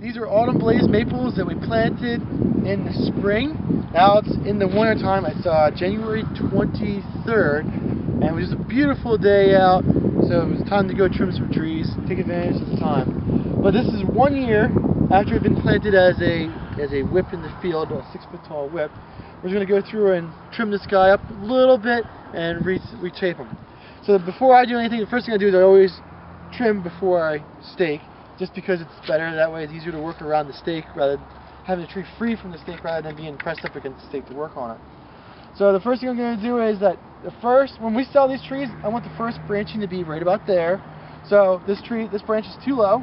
These are autumn blaze maples that we planted in the spring. Now it's in the winter time. It's January 23rd, and it was just a beautiful day out, so it was time to go trim some trees, take advantage of the time. But this is 1 year after it's been planted as a whip in the field, a 6-foot tall whip. We're going to go through and trim this guy up a little bit and retape him. So before I do anything, the first thing I do is I always trim before I stake, just because it's better. That way it's easier to work around the stake rather than having the tree free from the stake rather than being pressed up against the stake to work on it. So the first thing I'm going to do is that when we sell these trees, I want the first branching to be right about there. So this branch is too low.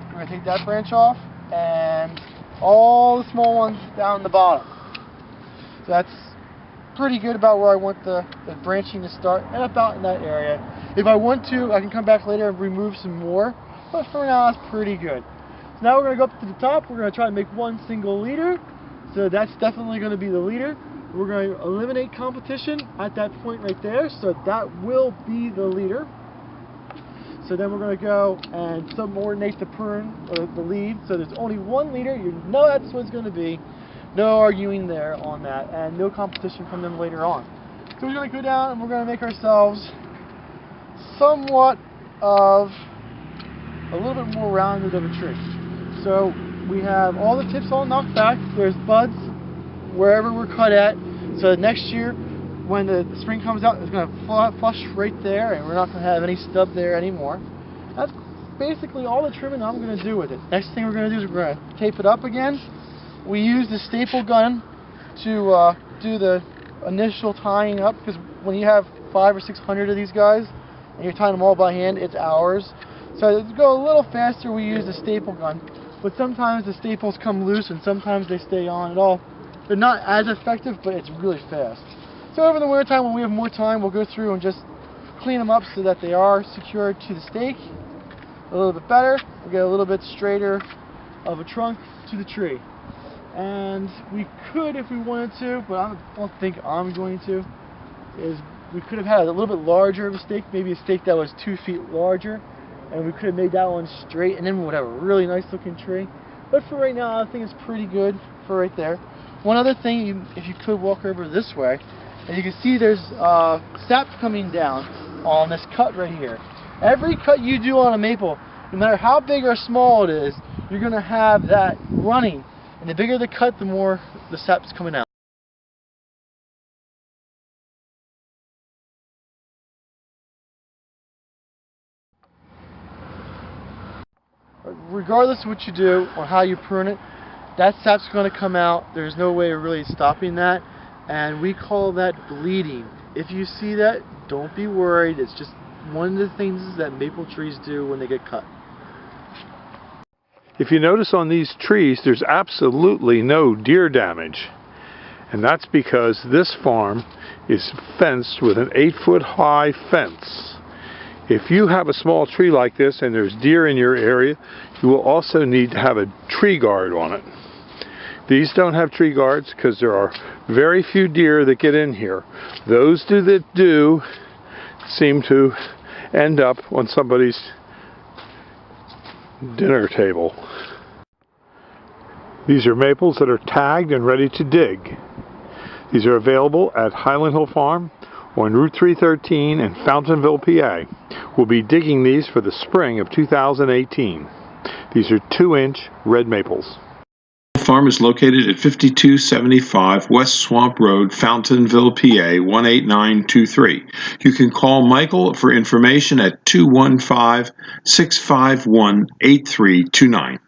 We're going to take that branch off and all the small ones down the bottom. So that's pretty good about where I want the branching to start, and about in that area. If I want to, I can come back later and remove some more, but for now that's pretty good. So now we're going to go up to the top. We're going to try to make one single leader. So that's definitely going to be the leader. We're going to eliminate competition at that point right there, so that will be the leader. So then we're going to go and subordinate the prune, or the lead, so there's only one leader. You know that's what it's going to be. No arguing there on that, and no competition from them later on. So we're going to go down and we're going to make ourselves somewhat of a little bit more rounded of a tree. So we have all the tips all knocked back. There's buds wherever we're cut at. So next year, when the spring comes out, it's going to flush right there, and we're not going to have any stub there anymore. That's basically all the trimming I'm going to do with it. Next thing we're going to do is we're going to tape it up again. We use the staple gun to do the initial tying up, because when you have 500 or 600 of these guys and you're tying them all by hand, it's hours. So to go a little faster, we use the staple gun. But sometimes the staples come loose and sometimes they stay on at all. They're not as effective, but it's really fast. So over the winter time, when we have more time, we'll go through and just clean them up so that they are secured to the stake a little bit better. We'll get a little bit straighter of a trunk to the tree. And we could, if we wanted to, but I don't think I'm going to, is we could have had a little bit larger of a stake, maybe a stake that was 2 feet larger, and we could have made that one straight, and then we would have a really nice looking tree. But for right now, I think it's pretty good for right there. One other thing, if you could walk over this way, and you can see there's sap coming down on this cut right here. Every cut you do on a maple, no matter how big or small it is, you're going to have that running. And the bigger the cut, the more the sap's coming out. Regardless of what you do or how you prune it, that sap's going to come out. There's no way of really stopping that, and we call that bleeding. If you see that, don't be worried. It's just one of the things that maple trees do when they get cut. If you notice on these trees, there's absolutely no deer damage. And that's because this farm is fenced with an 8-foot high fence. If you have a small tree like this and there's deer in your area, you will also need to have a tree guard on it. These don't have tree guards because there are very few deer that get in here. Those that do seem to end up on somebody's dinner table. These are maples that are tagged and ready to dig. These are available at Highland Hill Farm on Route 313 in Fountainville, PA. We'll be digging these for the spring of 2018. These are 2-inch red maples. The farm is located at 5275 West Swamp Road, Fountainville, PA 18923. You can call Michael for information at 215-651-8329.